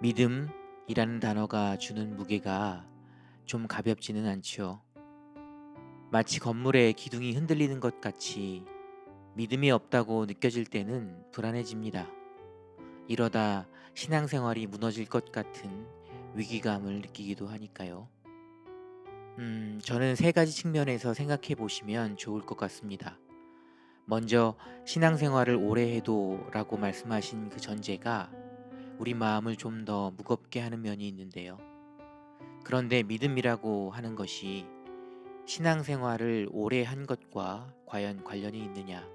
믿음이라는 단어가 주는 무게가 좀 가볍지는 않죠. 마치 건물의 기둥이 흔들리는 것 같이 믿음이 없다고 느껴질 때는 불안해집니다. 이러다 신앙생활이 무너질 것 같은 위기감을 느끼기도 하니까요. 저는 세 가지 측면에서 생각해 보시면 좋을 것 같습니다. 먼저 신앙생활을 오래 해도 라고 말씀하신 그 전제가 우리 마음을 좀 더 무겁게 하는 면이 있는데요. 그런데 믿음이라고 하는 것이 신앙생활을 오래 한 것과 과연 관련이 있느냐?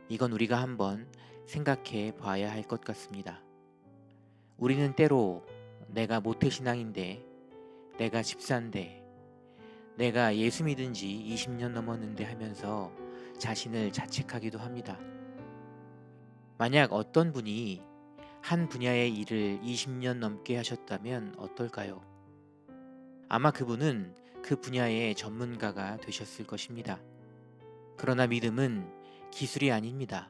이건 우리가 한번 생각해 봐야 할 것 같습니다. 우리는 때로 내가 모태신앙인데, 내가 집사인데, 내가 예수 믿은 지 20년 넘었는데 하면서 자신을 자책하기도 합니다. 만약 어떤 분이 한 분야의 일을 20년 넘게 하셨다면 어떨까요? 아마 그분은 그 분야의 전문가가 되셨을 것입니다. 그러나 믿음은 기술이 아닙니다.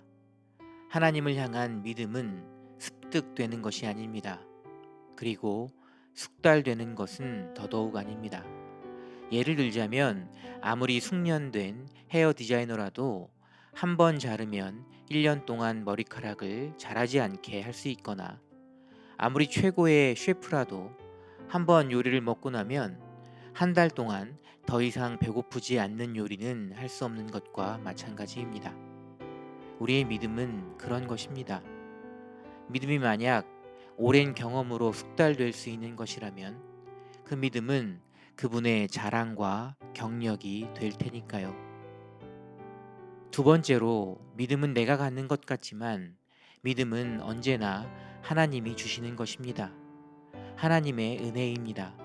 하나님을 향한 믿음은 습득되는 것이 아닙니다. 그리고 숙달되는 것은 더더욱 아닙니다. 예를 들자면 아무리 숙련된 헤어 디자이너라도 한 번 자르면 1년 동안 머리카락을 자라지 않게 할 수 있거나, 아무리 최고의 셰프라도 한 번 요리를 먹고 나면 한 달 동안 더 이상 배고프지 않는 요리는 할 수 없는 것과 마찬가지입니다. 우리의 믿음은 그런 것입니다. 믿음이 만약 오랜 경험으로 숙달될 수 있는 것이라면 그 믿음은 그분의 자랑과 경력이 될 테니까요. 두 번째로, 믿음은 내가 갖는 것 같지만 믿음은 언제나 하나님이 주시는 것입니다. 하나님의 은혜입니다.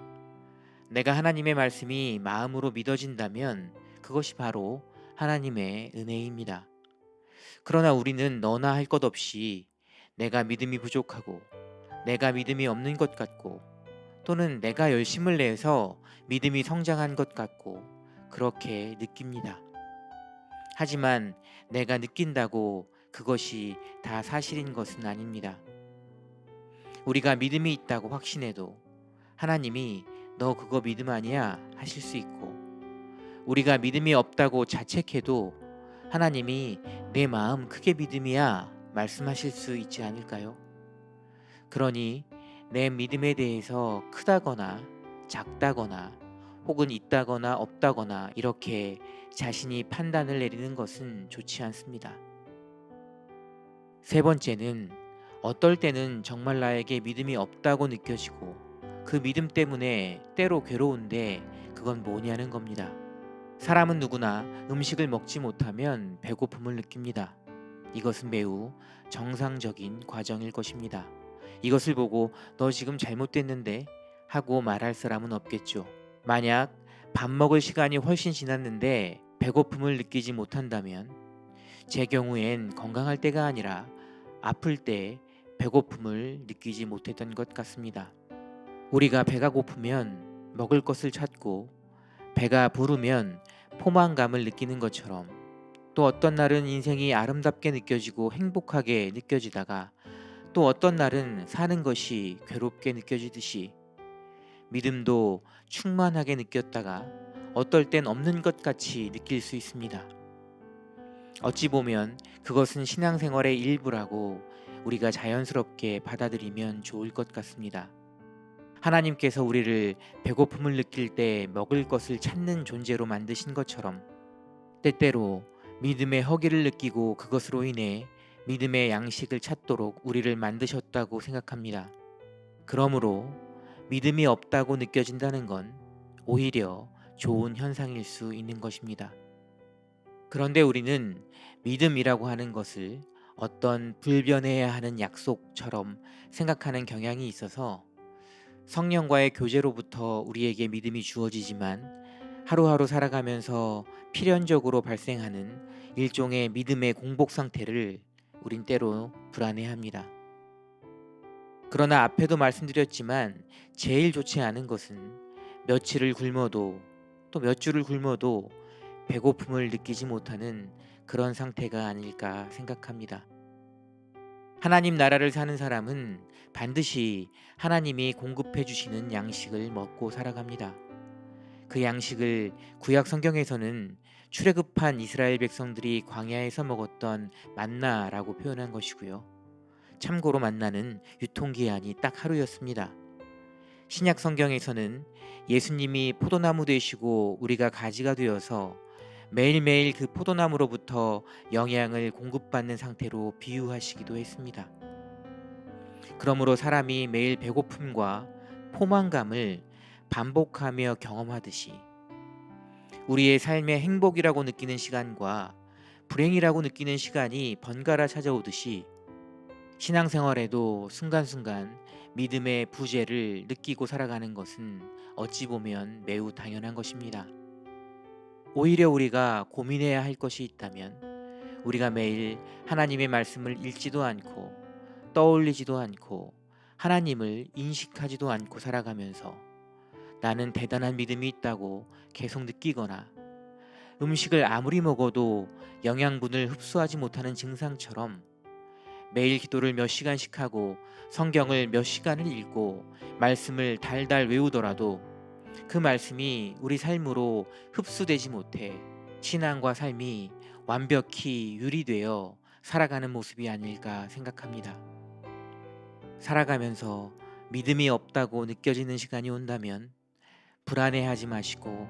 내가 하나님의 말씀이 마음으로 믿어진다면 그것이 바로 하나님의 은혜입니다. 그러나 우리는 너나 할 것 없이 내가 믿음이 부족하고, 내가 믿음이 없는 것 같고, 또는 내가 열심을 내서 믿음이 성장한 것 같고 그렇게 느낍니다. 하지만 내가 느낀다고 그것이 다 사실인 것은 아닙니다. 우리가 믿음이 있다고 확신해도 하나님이 너 그거 믿음 아니야 하실 수 있고, 우리가 믿음이 없다고 자책해도 하나님이 내 마음 크게 믿음이야 말씀하실 수 있지 않을까요? 그러니 내 믿음에 대해서 크다거나 작다거나 혹은 있다거나 없다거나 이렇게 자신이 판단을 내리는 것은 좋지 않습니다. 세 번째는, 어떨 때는 정말 나에게 믿음이 없다고 느껴지고 그 믿음 때문에 때로 괴로운데 그건 뭐냐는 겁니다. 사람은 누구나 음식을 먹지 못하면 배고픔을 느낍니다. 이것은 매우 정상적인 과정일 것입니다. 이것을 보고 너 지금 잘못됐는데 하고 말할 사람은 없겠죠. 만약 밥 먹을 시간이 훨씬 지났는데 배고픔을 느끼지 못한다면 제 경우엔 건강할 때가 아니라 아플 때 배고픔을 느끼지 못했던 것 같습니다. 우리가 배가 고프면 먹을 것을 찾고 배가 부르면 포만감을 느끼는 것처럼, 또 어떤 날은 인생이 아름답게 느껴지고 행복하게 느껴지다가 또 어떤 날은 사는 것이 괴롭게 느껴지듯이 믿음도 충만하게 느꼈다가 어떨 땐 없는 것 같이 느낄 수 있습니다. 어찌 보면 그것은 신앙생활의 일부라고 우리가 자연스럽게 받아들이면 좋을 것 같습니다. 하나님께서 우리를 배고픔을 느낄 때 먹을 것을 찾는 존재로 만드신 것처럼 때때로 믿음의 허기를 느끼고 그것으로 인해 믿음의 양식을 찾도록 우리를 만드셨다고 생각합니다. 그러므로 믿음이 없다고 느껴진다는 건 오히려 좋은 현상일 수 있는 것입니다. 그런데 우리는 믿음이라고 하는 것을 어떤 불변해야 하는 약속처럼 생각하는 경향이 있어서 성령과의 교제로부터 우리에게 믿음이 주어지지만 하루하루 살아가면서 필연적으로 발생하는 일종의 믿음의 공복 상태를 우린 때로 불안해합니다. 그러나 앞에도 말씀드렸지만 제일 좋지 않은 것은 며칠을 굶어도 또 몇 주를 굶어도 배고픔을 느끼지 못하는 그런 상태가 아닐까 생각합니다. 하나님 나라를 사는 사람은 반드시 하나님이 공급해 주시는 양식을 먹고 살아갑니다. 그 양식을 구약 성경에서는 출애굽한 이스라엘 백성들이 광야에서 먹었던 만나라고 표현한 것이고요. 참고로 만나는 유통기한이 딱 하루였습니다. 신약 성경에서는 예수님이 포도나무 되시고 우리가 가지가 되어서 매일매일 그 포도나무로부터 영양을 공급받는 상태로 비유하시기도 했습니다. 그러므로 사람이 매일 배고픔과 포만감을 반복하며 경험하듯이 우리의 삶의 행복이라고 느끼는 시간과 불행이라고 느끼는 시간이 번갈아 찾아오듯이 신앙생활에도 순간순간 믿음의 부재를 느끼고 살아가는 것은 어찌 보면 매우 당연한 것입니다. 오히려 우리가 고민해야 할 것이 있다면 우리가 매일 하나님의 말씀을 읽지도 않고 떠올리지도 않고 하나님을 인식하지도 않고 살아가면서 나는 대단한 믿음이 있다고 계속 느끼거나 음식을 아무리 먹어도 영양분을 흡수하지 못하는 증상처럼 매일 기도를 몇 시간씩 하고 성경을 몇 시간을 읽고 말씀을 달달 외우더라도 그 말씀이 우리 삶으로 흡수되지 못해 신앙과 삶이 완벽히 유리되어 살아가는 모습이 아닐까 생각합니다. 살아가면서 믿음이 없다고 느껴지는 시간이 온다면 불안해하지 마시고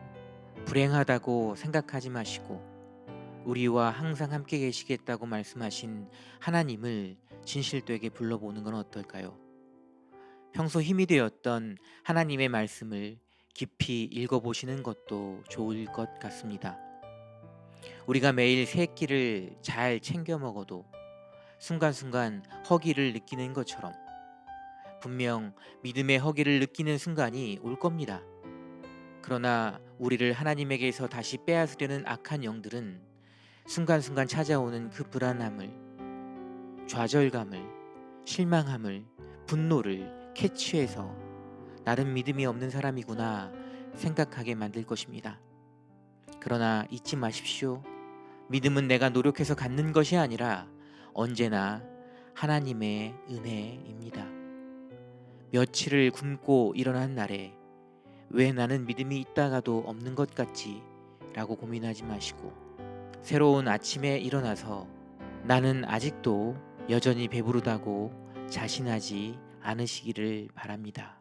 불행하다고 생각하지 마시고 우리와 항상 함께 계시겠다고 말씀하신 하나님을 진실되게 불러보는 건 어떨까요? 평소 힘이 되었던 하나님의 말씀을 깊이 읽어보시는 것도 좋을 것 같습니다. 우리가 매일 새 끼를 잘 챙겨 먹어도 순간순간 허기를 느끼는 것처럼 분명 믿음의 허기를 느끼는 순간이 올 겁니다. 그러나 우리를 하나님에게서 다시 빼앗으려는 악한 영들은 순간순간 찾아오는 그 불안함을, 좌절감을, 실망함을, 분노를 캐치해서 나름 믿음이 없는 사람이구나 생각하게 만들 것입니다. 그러나 잊지 마십시오. 믿음은 내가 노력해서 갖는 것이 아니라 언제나 하나님의 은혜입니다. 며칠을 굶고 일어난 날에 왜 나는 믿음이 있다가도 없는 것 같지? 라고 고민하지 마시고 새로운 아침에 일어나서 나는 아직도 여전히 배부르다고 자신하지 않으시기를 바랍니다.